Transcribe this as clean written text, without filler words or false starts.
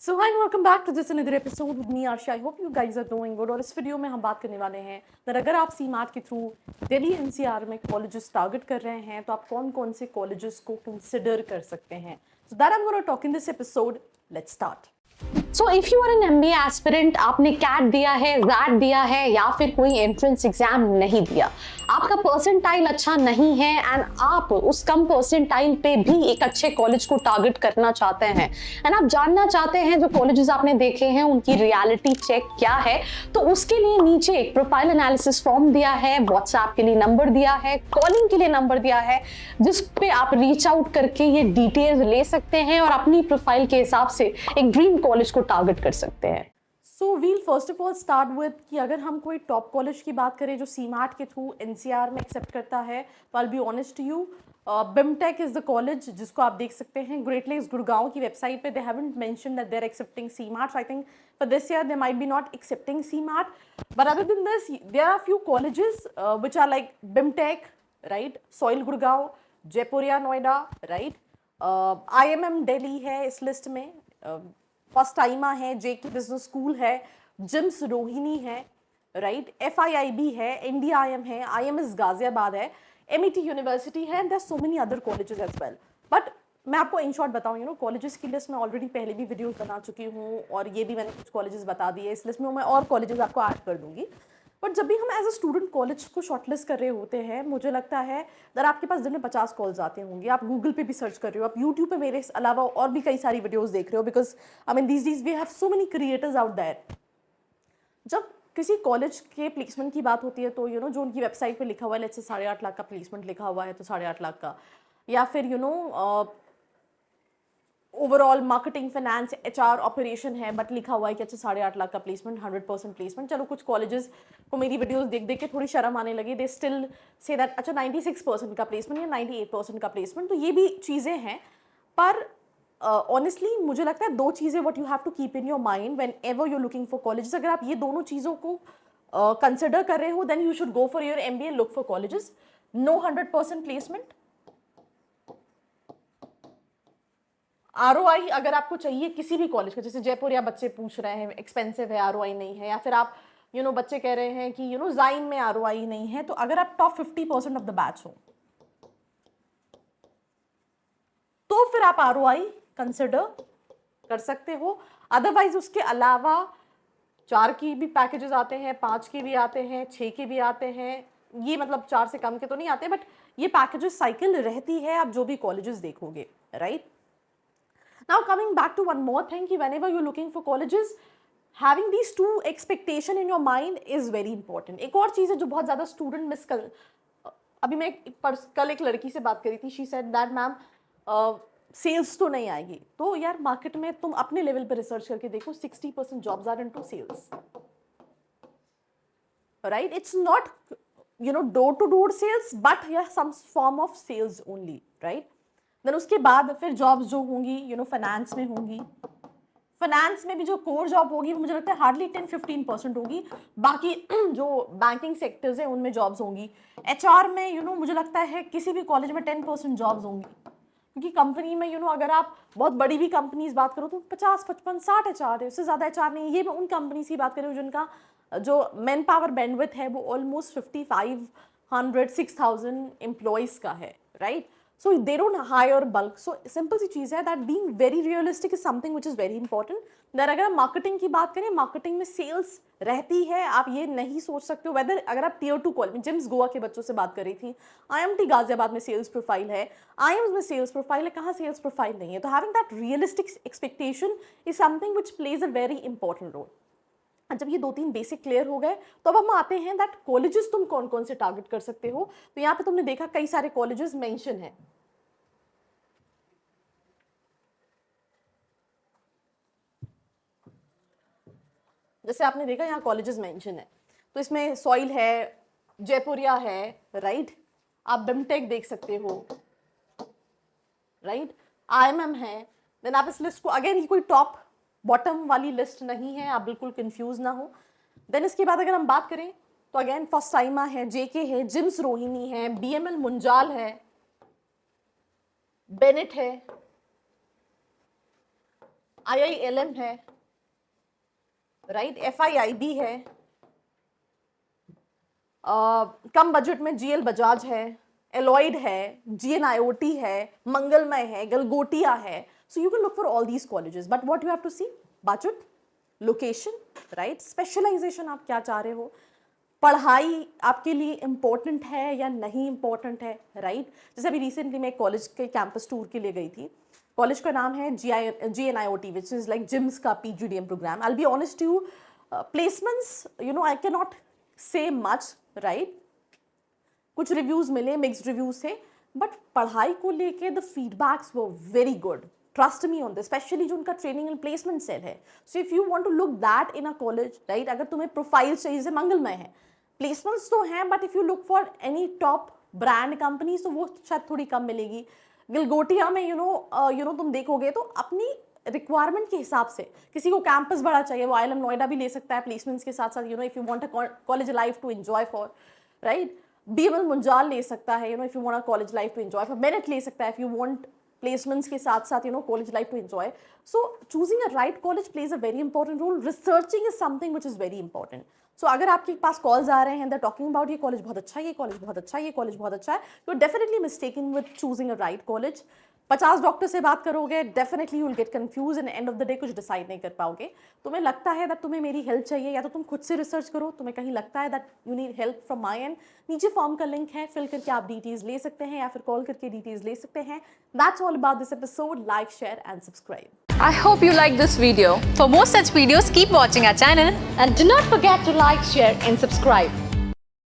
So hi welcome back to this another episode with me Arsha. I hope you guys are doing good. और इस video में हम बात करने वाले हैं that अगर आप सीमाट के थ्रू दिल्ली एनसीआर में कॉलेजेस टारगेट कर रहे हैं तो आप कौन कौन से कॉलेजेस को कंसिडर कर सकते हैं। So that I am gonna talk in this episode. Let's start. So if you are an MBA aspirant, आपने कैट दिया है, जैट दिया है या फिर कोई एंट्रेंस एग्जाम नहीं दिया, आपका परसेंटाइल अच्छा नहीं है एंड आप उस कम परसेंटाइल पे भी एक अच्छे कॉलेज को टारगेट करना चाहते हैं एंड आप जानना चाहते हैं जो कॉलेजेस आपने देखे हैं उनकी रियलिटी चेक क्या है, तो उसके लिए नीचे एक प्रोफाइल एनालिसिस फॉर्म दिया है, व्हाट्सएप के लिए नंबर दिया है, कॉलिंग के लिए नंबर दिया है, जिस पे आप रीच आउट करके ये डिटेल्स ले सकते हैं और अपनी प्रोफाइल के हिसाब से एक ड्रीम कॉलेज को टारगेट कर सकते हैं। So we'll first of all start with कि अगर हम कोई टॉप कॉलेज की बात करें जो सीमाट के थ्रू एनसीआर में एक्सेप्ट करता है, तो I will be honest to you, BIMTECH is the college जिसको आप देख सकते हैं। ग्रेट लेक्स गुड़गांव की वेबसाइट पे they haven't mention that they are accepting CMAT. I think for this year they might be not accepting CMAT, but other than this there are few colleges which are like BIMTECH, right, SOIL Gurgaon, Jaipuria Noida, right, IMM Delhi है इस list में, फर्स्ट टाइमा है, JK business school है, जिम्स रोहिणी है, right, FIIB है, NDIM है, IMS गाजियाबाद है, MET यूनिवर्सिटी है, and there so many other colleges as well. But मैं आपको इन शॉर्ट बताऊँ, कॉलेजेस की लिस्ट में ऑलरेडी पहले भी वीडियोस बना चुकी हूँ और ये भी मैंने कुछ कॉलेजेस बता दिए। इस लिस्ट में मैं और कॉलेजेस आपको ऐड कर दूंगी। बट जब भी हम एज अ स्टूडेंट कॉलेज को शॉर्टलिस्ट कर रहे होते हैं, मुझे लगता है अगर आपके पास दिन में 50 कॉल्स आते होंगे, आप गूगल पे भी सर्च कर रहे हो, आप यूट्यूब पे मेरे अलावा और भी कई सारी वीडियोस देख रहे हो, because I mean these we have so many creators out there. जब किसी कॉलेज के प्लेसमेंट की बात होती है तो जो उनकी वेबसाइट पे लिखा हुआ है, लेट्स से 8.5 लाख का प्लेसमेंट लिखा हुआ है तो 8.5 लाख का, या फिर overall marketing, finance, HR, operation है, बट लिखा हुआ है कि अच्छा 8.5 लाख का प्लेसमेंट, 100% प्लेसमेंट। चलो कुछ कॉलेजेस को मेरी वीडियोस देख देख के थोड़ी शर्म आने लगी, दे स्टिल से दैट अच्छा 96% का प्लेसमेंट या 98% का प्लेसमेंट। तो ये भी चीज़ें हैं, पर ऑनेस्टली मुझे लगता है दो चीज़ें what you have to keep in your mind whenever you looking for colleges. अगर आप ये दोनों चीज़ों को कंसिडर कर रहे हो, then you should go for your MBA, look for colleges. No 100% placement, ROI अगर आपको चाहिए किसी भी कॉलेज का, जैसे जयपुर या बच्चे पूछ रहे हैं एक्सपेंसिव है, ROI नहीं है, या फिर आप बच्चे कह रहे हैं कि जाइन में ROI नहीं है, तो अगर आप टॉप 50% ऑफ द बैच हो तो फिर आप ROI कंसिडर कर सकते हो। अदरवाइज उसके अलावा 4 की भी पैकेजेस आते हैं, 5 के भी आते हैं, 6 के भी आते हैं, ये मतलब 4 से कम के तो नहीं आते, बट ये पैकेजेस साइकिल रहती है आप जो भी कॉलेजेस देखोगे, right. Now coming back to one more thing, कि whenever you're looking for colleges, having these two expectation in your mind is very important. एक और चीज़ है जो बहुत ज़्यादा स्टूडेंट मिस कर, अभी मैं कल एक लड़की से बात करी थी, she said that ma'am sales तो नहीं आएगी। तो यार मार्केट में तुम अपने लेवल पर रिसर्च करके देखो, 60% jobs are into sales, right. It's not door to door sales, but yeah some form of sales only, right. Then उसके बाद फिर जॉब्स जो होंगी फाइनेंस में होंगी, फाइनेंस में भी जो कोर जॉब होगी वो मुझे लगता है हार्डली 10-15% होगी, बाकी जो बैंकिंग सेक्टर्स है उनमें जॉब्स होंगी। HR में मुझे लगता है किसी भी कॉलेज में 10% जॉब्स होंगी, क्योंकि कंपनी में अगर आप बहुत बड़ी भी कंपनीज बात करो तो 50, 55, 60 HR है, उससे ज़्यादा HR नहीं। ये मैं उन कंपनीज की बात करूँ जिनका जो मैन पावर बैंडविड्थ है वो ऑलमोस्ट 5500-6000 एम्प्लॉयज़ का है, right. So they don't hire bulk. So simple सी चीज़ है that being very realistic is something which is very important. Then अगर हम मार्केटिंग की बात करें, मार्केटिंग में सेल्स रहती है, आप ये नहीं सोच सकते हो वेदर अगर आप Tier 2 कॉलेज में, जिम्स गोवा के बच्चों से बात कर रही थी, IMT गाजियाबाद में सेल्स प्रोफाइल है, IIMS में सेल्स प्रोफाइल है, कहाँ सेल्स प्रोफाइल नहीं है। तो having that realistic expectation is something which plays a very important role. जब ये 2-3 बेसिक क्लियर हो गए तो अब हम आते हैं दैट कॉलेजेस तुम कौन कौन से टारगेट कर सकते हो। तो यहाँ पे तुमने देखा कई सारे कॉलेजेस मेंशन है, जैसे आपने देखा यहाँ कॉलेजेस मेंशन है, तो इसमें सॉइल है, जयपुरिया है, राइट, आप बिमटेक देख सकते हो, राइट, IMM है। देन आप इस लिस्ट को, अगेन ये कोई टॉप बॉटम वाली लिस्ट नहीं है, आप बिल्कुल कंफ्यूज ना हो। देन इसके बाद अगर हम बात करें तो अगेन फर्स्ट टाइमा है, JK है, जिम्स रोहिणी है, BML मुंजाल है, बेनेट है, IILM है, राइट, FIIB है, कम बजट में GL बजाज है, एलॉयड है, GNIOT है, मंगलमय है, गलगोटिया है. So you can look for all these colleges, but what you have to see, budget, location, right, specialization आप क्या चाह रहे हो, पढ़ाई आपके लिए इम्पोर्टेंट है या नहीं इम्पोर्टेंट है, राइट. जैसे अभी रिसेंटली मैं कॉलेज के कैंपस टूर के लिए गई थी. कॉलेज का नाम है GNIOT, which is like JIMS का PGDM programme. I will be honest to you, placements I can not say much, right. कुछ रिव्यूज़ मिले, मिक्स्ड रिव्यूज़ थे, बट पढ़ाई को लेके द फीडबैक्स वो very good. Trust me on this, specially जो उनका ट्रेनिंग एंड प्लेसमेंट सेल है. So if you want to look that in a college, right, अगर तुम्हें प्रोफाइल चाहिए, जैसे मंगलमय है, प्लेसमेंट्स तो हैं, but if you look for any top brand companies तो वो शायद थोड़ी कम मिलेगी. गलगोटिया में तुम देखोगे तो अपनी रिक्वायरमेंट के हिसाब से, किसी को कैंपस बड़ा चाहिए वो IIM नोएडा भी ले सकता है प्लेसमेंट्स के साथ साथ. If you want a college life to enjoy for, right, BML Munjal ले सकता है. If you want a college life to enjoy for, merit ले सकता है इफ़ यू वांट प्लेसमेंट्स के साथ साथ college life to enjoy. So choosing a right college plays a very important role. Researching is something which is very important. So अगर आपके पास calls आ रहे हैं, दे टॉकिंग अबाउट ये कॉलेज बहुत अच्छा है, ये कॉलेज बहुत अच्छा है, ये कॉलेज बहुत अच्छा है, you are definitely mistaken with choosing a right college. 50 doctor से बात करोगे, definitely you will get confuse and end of the day कुछ डिसाइड नहीं कर पाओगे. तुम्हें लगता है दैट तुम्हें मेरी हेल्प चाहिए, या तो तुम खुद से रिसर्च करो. तुम्हें कहीं लगता है that you need help from my and, नीचे फॉर्म का लिंक है, फिल करके आप डिटेल्स ले सकते हैं या फिर कॉल करके डिटेल्स ले सकते हैं. That's all about this episode. Like, share and subscribe. I hope you like this video. For more such videos, keep watching our channel. And do not forget to like, share and subscribe.